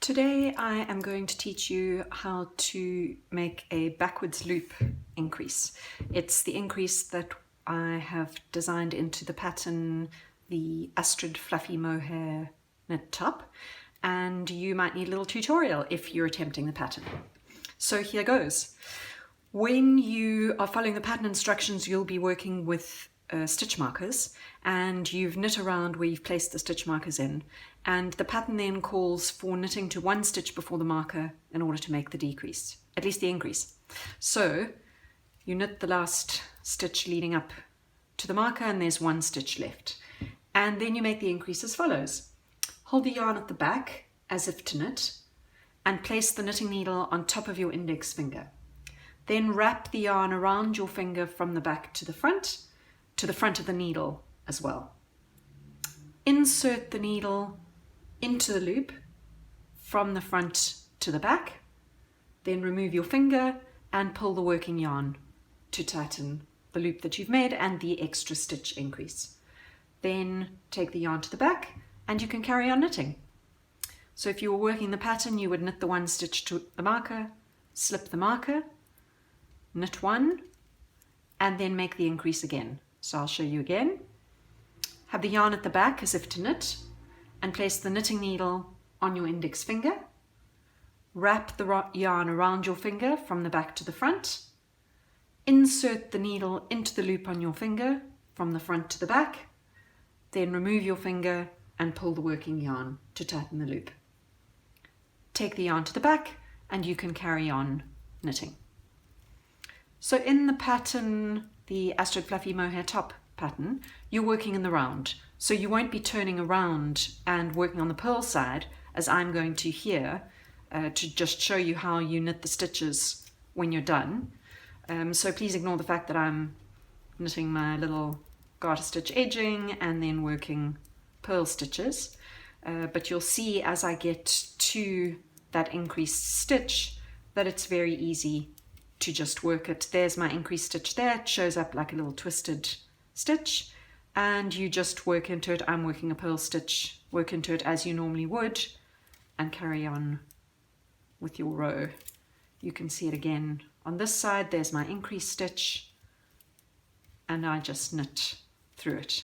Today I am going to teach you how to make a backwards loop increase. It's the increase that I have designed into the pattern, the Astrid Fluffy Mohair knit top, and you might need a little tutorial if you're attempting the pattern. So here goes. When you are following the pattern instructions, you'll be working with stitch markers, and you've knit around where you've placed the stitch markers in, and the pattern then calls for knitting to one stitch before the marker in order to make the decrease, at least the increase. So you knit the last stitch leading up to the marker, and there's one stitch left, and then you make the increase as follows. Hold the yarn at the back as if to knit, and place the knitting needle on top of your index finger. Then wrap the yarn around your finger from the back to the front of the needle as well. Insert the needle into the loop from the front to the back, then remove your finger and pull the working yarn to tighten the loop that you've made and the extra stitch increase. Then take the yarn to the back and you can carry on knitting. So if you were working the pattern, you would knit the one stitch to the marker, slip the marker, knit one, and then make the increase again. So I'll show you again. Have the yarn at the back as if to knit, and place the knitting needle on your index finger. Wrap the yarn around your finger from the back to the front. Insert the needle into the loop on your finger from the front to the back. Then remove your finger and pull the working yarn to tighten the loop. Take the yarn to the back and you can carry on knitting. So in the pattern, the Astrid Fluffy Mohair top pattern, you're working in the round. So you won't be turning around and working on the purl side, as I'm going to here, to just show you how you knit the stitches when you're done. So please ignore the fact that I'm knitting my little garter stitch edging and then working purl stitches. But you'll see as I get to that increased stitch that it's very easy to just work it. There's my increased stitch there. It shows up like a little twisted stitch, and you just work into it. I'm working a purl stitch, work into it as you normally would, and carry on with your row. You can see it again on this side. There's my increased stitch, and I just knit through it.